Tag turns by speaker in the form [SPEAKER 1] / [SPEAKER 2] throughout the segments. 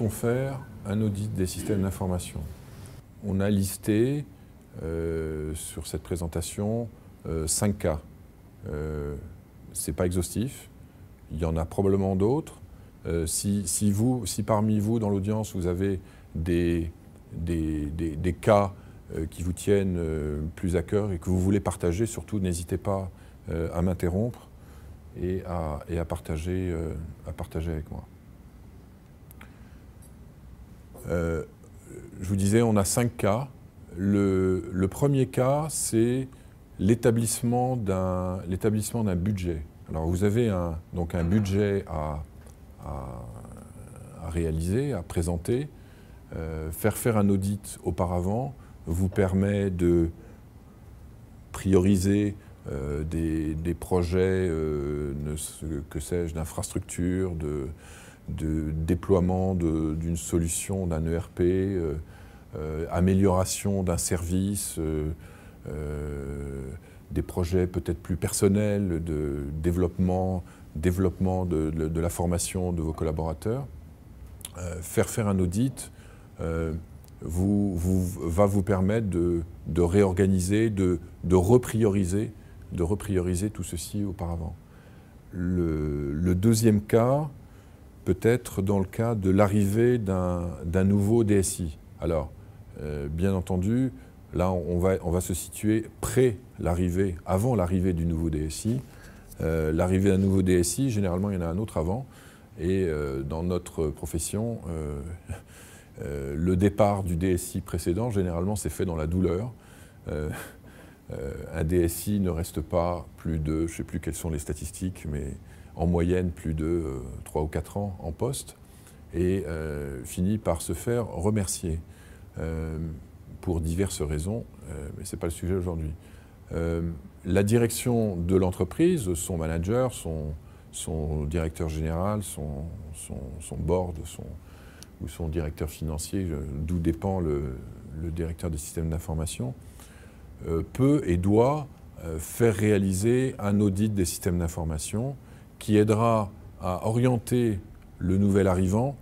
[SPEAKER 1] allons faire un audit des systèmes d'information. On a listé sur cette présentation 5 cas. Ce n'est pas exhaustif, il y en a probablement d'autres. Si parmi vous, dans l'audience, vous avez des cas qui vous tiennent plus à cœur et que vous voulez partager, surtout n'hésitez pas à m'interrompre et à partager avec moi. Je vous disais, on a 5 cas. Le premier cas, c'est l'établissement d'un budget. Alors vous avez donc un budget à réaliser, à présenter. Faire un audit auparavant vous permet de prioriser des projets, que sais-je, d'infrastructure, de déploiement d'une solution, d'un ERP, amélioration d'un service, des projets peut-être plus personnels, de développement de la formation de vos collaborateurs. Faire un audit va vous permettre de réorganiser, de reprioriser tout ceci auparavant. Le deuxième cas peut être dans le cas de l'arrivée d'un nouveau DSI. Alors, bien entendu, là on va se situer avant l'arrivée du nouveau DSI. L'arrivée d'un nouveau DSI, généralement il y en a un autre avant. Et dans notre profession, le départ du DSI précédent, généralement, c'est fait dans la douleur. Un DSI ne reste pas plus de, je ne sais plus quelles sont les statistiques, mais en moyenne plus de 3 ou 4 ans en poste, et finit par se faire remercier pour diverses raisons, mais ce n'est pas le sujet aujourd'hui. La direction de l'entreprise, son manager, son directeur général, son board ou son directeur financier, d'où dépend le directeur des systèmes d'information, peut et doit faire réaliser un audit des systèmes d'information qui aidera à orienter le nouvel arrivant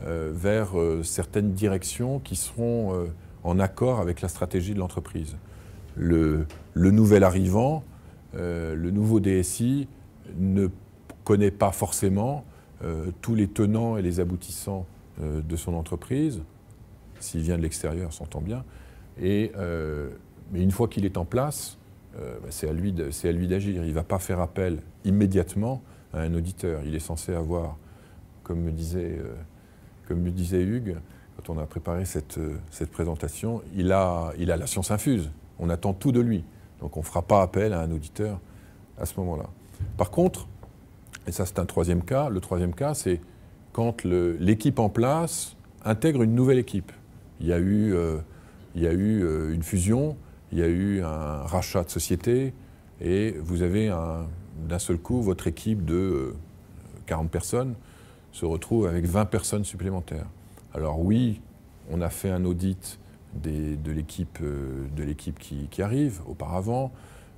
[SPEAKER 1] vers certaines directions qui seront en accord avec la stratégie de l'entreprise. Le nouvel arrivant, le nouveau DSI, ne connaît pas forcément tous les tenants et les aboutissants de son entreprise, s'il vient de l'extérieur, s'entend bien, mais une fois qu'il est en place, c'est à lui d'agir. Il ne va pas faire appel immédiatement à un auditeur. Il est censé avoir, comme me disait Hugues, quand on a préparé cette présentation, il a la science infuse. On attend tout de lui. Donc on ne fera pas appel à un auditeur à ce moment-là. Par contre, et ça c'est un troisième cas, le troisième cas c'est quand l'équipe en place intègre une nouvelle équipe. Il y a eu une fusion, il y a eu un rachat de société et vous avez d'un seul coup votre équipe de 40 personnes se retrouve avec 20 personnes supplémentaires. Alors oui, on a fait un audit de l'équipe qui arrive auparavant,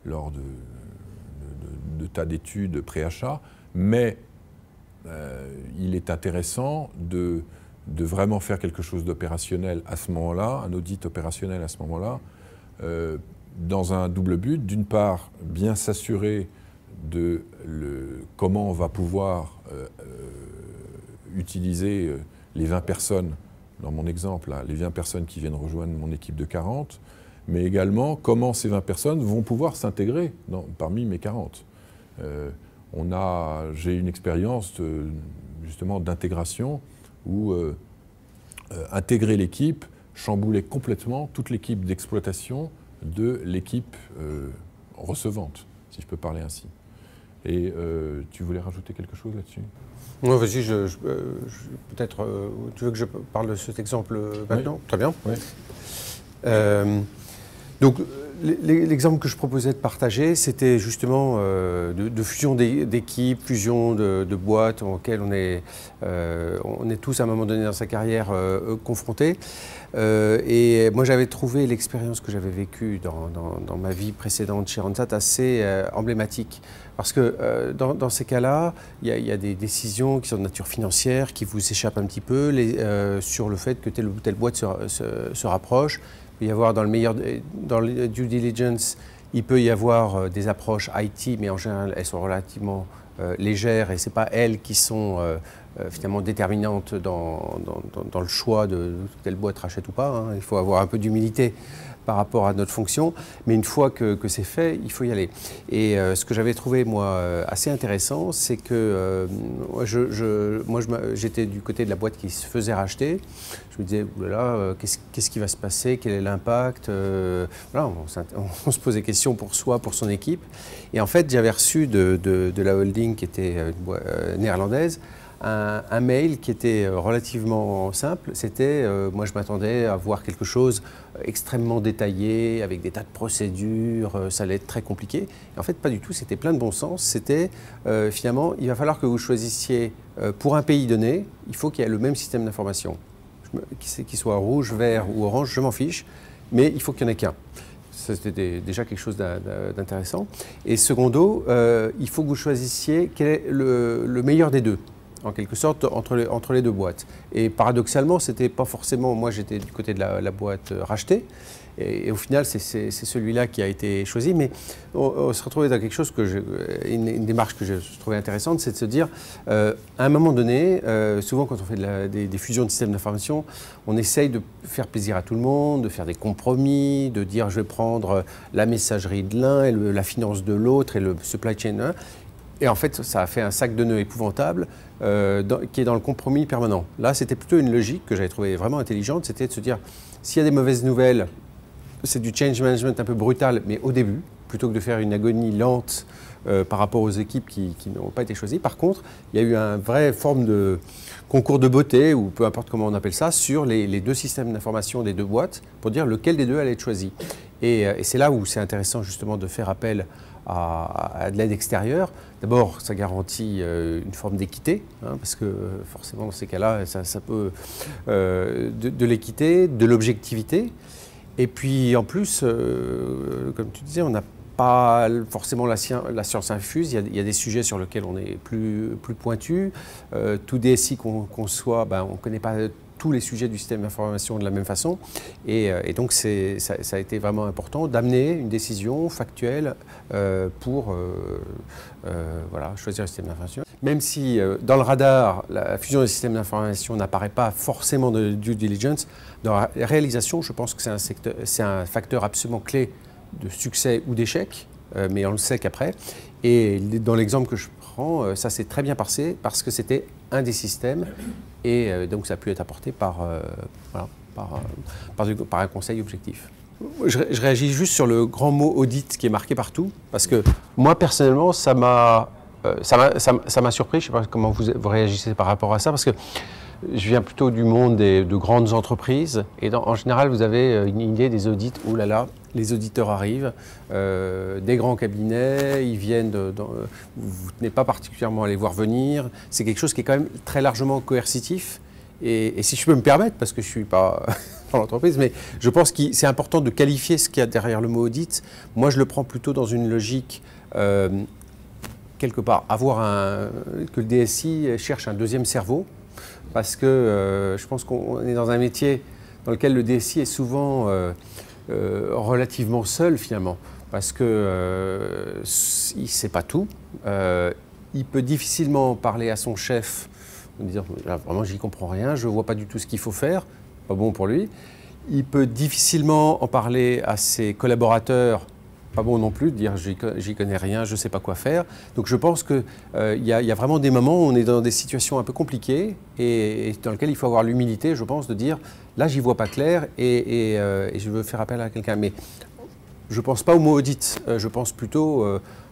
[SPEAKER 1] lors de tas d'études pré-achat, mais il est intéressant de vraiment faire quelque chose d'opérationnel à ce moment-là, un audit opérationnel à ce moment-là, dans un double but. D'une part, bien s'assurer de comment on va pouvoir utiliser les 20 personnes, dans mon exemple, là, les 20 personnes qui viennent rejoindre mon équipe de 40, mais également comment ces 20 personnes vont pouvoir s'intégrer parmi mes 40. J'ai une expérience justement d'intégration où intégrer l'équipe chamboulait complètement toute l'équipe d'exploitation de l'équipe recevante, si je peux parler ainsi. Et tu voulais rajouter quelque chose là-dessus ?
[SPEAKER 2] Non, vas-y, peut-être, tu veux que je parle de cet exemple maintenant ? Oui. Très bien. Oui. Donc, l'exemple que je proposais de partager, c'était justement de fusion d'équipes, fusion de boîtes auxquelles on est tous à un moment donné dans sa carrière confrontés. Et moi, j'avais trouvé l'expérience que j'avais vécue dans ma vie précédente chez Randstad assez emblématique Parce que dans ces cas-là, il y a des décisions qui sont de nature financière, qui vous échappent un petit peu sur le fait que telle ou telle boîte se rapproche. Il peut y avoir dans le due diligence, il peut y avoir des approches IT, mais en général, elles sont relativement légères et ce n'est pas elles qui sont finalement déterminantes dans le choix de telle boîte rachète ou pas. Hein. Il faut avoir un peu d'humilité par rapport à notre fonction, mais une fois que c'est fait, il faut y aller. Et ce que j'avais trouvé, moi, assez intéressant, c'est que moi, j'étais du côté de la boîte qui se faisait racheter. Je me disais, oulala, qu'est-ce qui va se passer? Quel est l'impact? Voilà, on se posait des questions pour soi, pour son équipe. Et en fait, j'avais reçu de la holding qui était néerlandaise, un mail qui était relativement simple. C'était, moi je m'attendais à voir quelque chose extrêmement détaillé, avec des tas de procédures, ça allait être très compliqué. Et en fait, pas du tout, c'était plein de bon sens. C'était, finalement, il va falloir que vous choisissiez, pour un pays donné, il faut qu'il y ait le même système d'information. Qu'il soit rouge, vert ou orange, je m'en fiche, mais il faut qu'il n'y en ait qu'un. C'était déjà quelque chose d'intéressant. Et secondo, il faut que vous choisissiez quel est le meilleur des deux, en quelque sorte, entre les deux boîtes. Et paradoxalement, c'était pas forcément... Moi, j'étais du côté de la boîte rachetée. Et au final, c'est celui-là qui a été choisi. Mais on se retrouvait dans quelque chose une démarche que je trouvais intéressante, c'est de se dire, à un moment donné, souvent quand on fait des fusions de systèmes d'information, on essaye de faire plaisir à tout le monde, de faire des compromis, de dire je vais prendre la messagerie de l'un et la finance de l'autre et le supply chain de l'un. Et en fait, ça a fait un sac de nœuds épouvantable qui est dans le compromis permanent. Là, c'était plutôt une logique que j'avais trouvée vraiment intelligente, c'était de se dire, s'il y a des mauvaises nouvelles, c'est du change management un peu brutal, mais au début, plutôt que de faire une agonie lente par rapport aux équipes qui n'ont pas été choisies. Par contre, il y a eu une vraie forme de concours de beauté, ou peu importe comment on appelle ça, sur les deux systèmes d'information des deux boîtes, pour dire lequel des deux allait être choisi. Et c'est là où c'est intéressant justement de faire appel à de l'aide extérieure. D'abord, ça garantit une forme d'équité, hein, parce que forcément dans ces cas-là, ça peut de l'équité, de l'objectivité. Et puis en plus, comme tu disais, on n'a pas forcément la science infuse. Il y a des sujets sur lesquels on est plus pointu. Tout DSI qu'on soit, on ne connaît pas tous les sujets du système d'information de la même façon. Et donc ça a été vraiment important d'amener une décision factuelle pour choisir le système d'information. Même si dans le radar, la fusion des systèmes d'information n'apparaît pas forcément de due diligence, dans la réalisation, je pense que c'est un facteur absolument clé de succès ou d'échec, mais on le sait qu'après. Et dans l'exemple que je prends, ça s'est très bien passé parce que c'était un des systèmes et donc ça a pu être apporté par un conseil objectif. Je réagis juste sur le grand mot audit qui est marqué partout parce que moi personnellement ça m'a surpris. Je ne sais pas comment vous réagissez par rapport à ça parce que je viens plutôt du monde de grandes entreprises et en général vous avez une idée des audits, oh là là, les auditeurs arrivent, des grands cabinets, ils viennent, vous ne tenez pas particulièrement à les voir venir, c'est quelque chose qui est quand même très largement coercitif et si je peux me permettre, parce que je ne suis pas dans l'entreprise, mais je pense que c'est important de qualifier ce qu'il y a derrière le mot audit. Moi je le prends plutôt dans une logique quelque part, que le DSI cherche un deuxième cerveau, parce que je pense qu'on est dans un métier dans lequel le DSI est souvent relativement seul finalement, parce qu'il ne sait pas tout. Il peut difficilement parler à son chef, en disant vraiment j'y comprends rien, je ne vois pas du tout ce qu'il faut faire, pas bon pour lui. Il peut difficilement en parler à ses collaborateurs, pas bon non plus de dire j'y connais rien, je ne sais pas quoi faire. Donc je pense qu'il y a vraiment des moments où on est dans des situations un peu compliquées et dans lesquelles il faut avoir l'humilité, je pense, de dire là j'y vois pas clair et je veux faire appel à quelqu'un. Mais je ne pense pas au mot audit, je pense plutôt,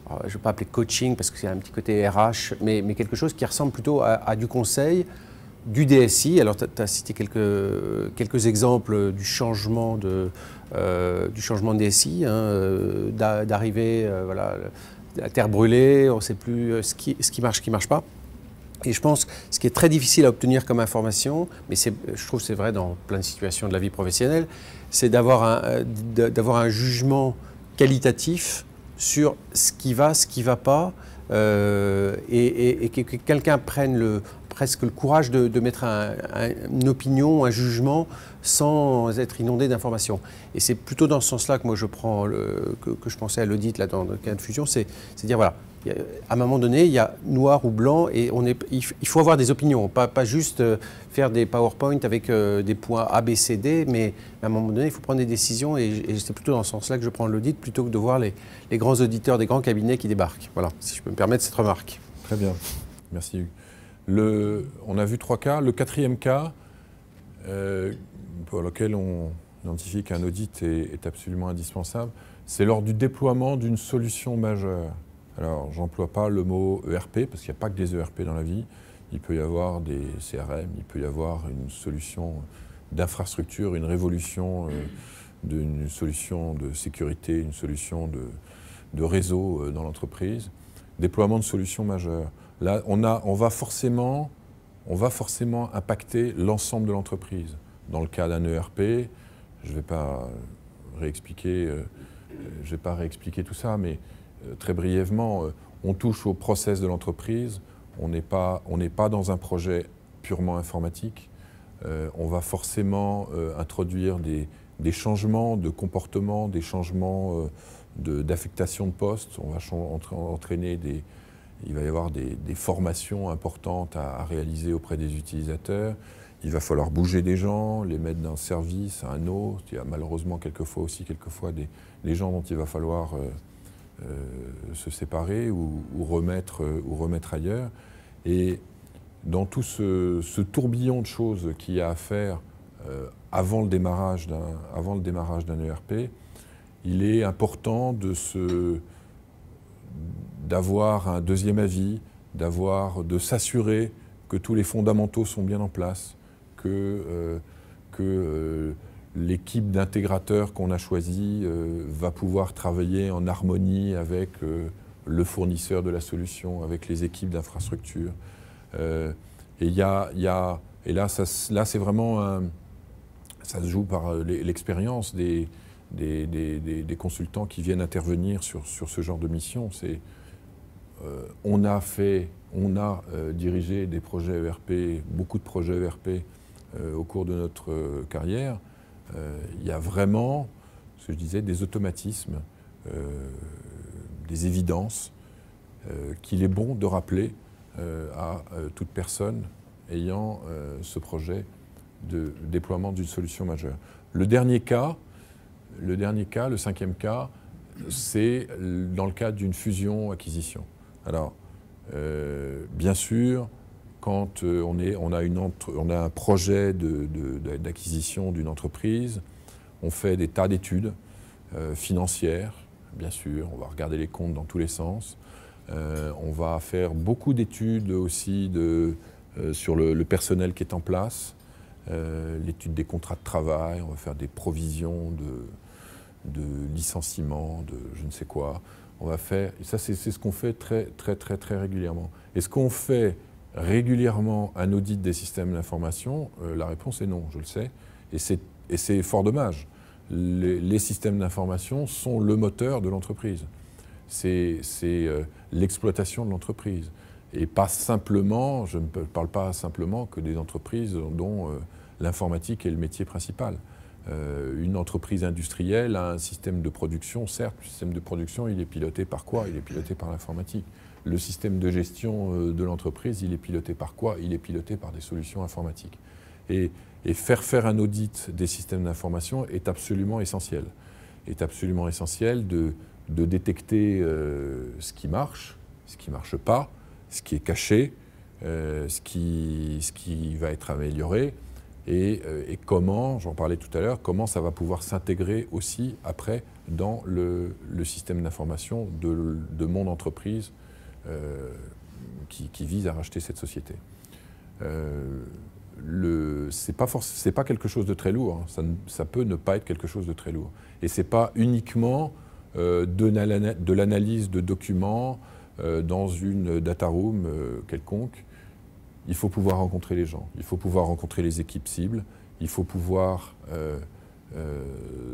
[SPEAKER 2] je ne vais pas appeler coaching parce que c'est un petit côté RH, mais quelque chose qui ressemble plutôt à du conseil, du DSI. Alors tu as cité quelques exemples du changement de DSI, d'arriver, la terre brûlée, on ne sait plus ce qui marche pas. Et je pense que ce qui est très difficile à obtenir comme information, mais je trouve que c'est vrai dans plein de situations de la vie professionnelle, c'est d'avoir un jugement qualitatif sur ce qui va pas, et que quelqu'un prenne presque le courage de mettre une opinion, un jugement, sans être inondé d'informations. Et c'est plutôt dans ce sens-là que moi je prends que je pensais à l'audit là dans le cas de fusion, c'est dire voilà, à un moment donné, il y a noir ou blanc et il faut avoir des opinions, pas juste faire des PowerPoint avec des points A, B, C, D, mais à un moment donné, il faut prendre des décisions et c'est plutôt dans ce sens-là que je prends l'audit plutôt que de voir les grands auditeurs des grands cabinets qui débarquent. Voilà, si je peux me permettre cette remarque.
[SPEAKER 1] Très bien, merci Hugues. On a vu 3 cas. Le 4e cas, pour lequel on identifie qu'un audit est absolument indispensable, c'est lors du déploiement d'une solution majeure. Alors, j'emploie pas le mot ERP, parce qu'il n'y a pas que des ERP dans la vie. Il peut y avoir des CRM, il peut y avoir une solution d'infrastructure, une révolution d'une solution de sécurité, une solution de réseau dans l'entreprise. Déploiement de solutions majeures. Là, on va forcément impacter l'ensemble de l'entreprise. Dans le cas d'un ERP, je ne vais pas réexpliquer tout ça, mais très brièvement, on touche au process de l'entreprise. On n'est pas dans un projet purement informatique. On va forcément introduire des changements de comportement, des changements d'affectation de poste. On va entraîner il va y avoir des formations importantes à réaliser auprès des utilisateurs. Il va falloir bouger des gens, les mettre d'un service à un autre. Il y a malheureusement quelquefois des gens dont il va falloir se séparer ou remettre ailleurs. Et dans tout ce tourbillon de choses qu'il y a à faire avant le démarrage d'un ERP, il est important d'avoir un deuxième avis, de s'assurer que tous les fondamentaux sont bien en place, que l'équipe d'intégrateurs qu'on a choisie va pouvoir travailler en harmonie avec le fournisseur de la solution, avec les équipes d'infrastructure. Et là, c'est vraiment ça se joue par l'expérience des consultants qui viennent intervenir sur ce genre de mission. On a dirigé des projets ERP, beaucoup de projets ERP au cours de notre carrière. Il y a vraiment, ce que je disais, des automatismes, des évidences qu'il est bon de rappeler à toute personne ayant ce projet de déploiement d'une solution majeure. Le dernier cas, le 5e cas, c'est dans le cadre d'une fusion-acquisition. Alors, bien sûr, quand on a un projet d'acquisition d'une entreprise, on fait des tas d'études financières, bien sûr, on va regarder les comptes dans tous les sens. On va faire beaucoup d'études aussi sur le personnel qui est en place, l'étude des contrats de travail, on va faire des provisions de licenciement, de je ne sais quoi. On va faire, et ça c'est ce qu'on fait très régulièrement. Est-ce qu'on fait régulièrement un audit des systèmes d'information? La réponse est non, je le sais, et c'est fort dommage. Les systèmes d'information sont le moteur de l'entreprise. C'est l'exploitation de l'entreprise. Et pas simplement, je ne parle pas simplement que des entreprises dont l'informatique est le métier principal. Une entreprise industrielle a un système de production, certes, le système de production, il est piloté par quoi? Il est piloté par l'informatique. Le système de gestion de l'entreprise, il est piloté par quoi? Il est piloté par des solutions informatiques. Et faire un audit des systèmes d'information est absolument essentiel. Est absolument essentiel de détecter ce qui marche pas, ce qui est caché, ce qui va être amélioré. Et comment, j'en parlais tout à l'heure, comment ça va pouvoir s'intégrer aussi après dans le système d'information de mon entreprise qui vise à racheter cette société. C'est pas quelque chose de très lourd, hein. Ça peut ne pas être quelque chose de très lourd. Et c'est pas uniquement de l'analyse de documents dans une data room quelconque. Il faut pouvoir rencontrer les gens, il faut pouvoir rencontrer les équipes cibles, il faut pouvoir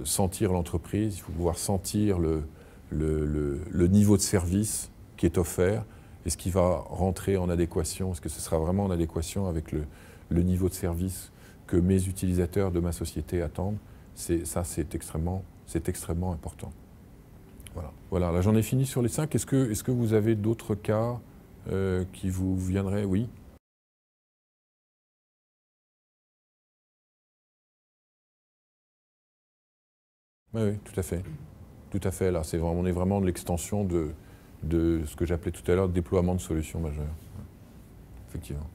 [SPEAKER 1] sentir l'entreprise, il faut pouvoir sentir le niveau de service qui est offert, est-ce qu'il va rentrer en adéquation, est-ce que ce sera vraiment en adéquation avec le niveau de service que mes utilisateurs de ma société attendent. Ça, c'est extrêmement important. Voilà, là j'en ai fini sur les 5. Est-ce que vous avez d'autres cas qui vous viendraient? Oui. Oui, tout à fait. Tout à fait. Là, on est vraiment de l'extension de ce que j'appelais tout à l'heure déploiement de solutions majeures. Effectivement.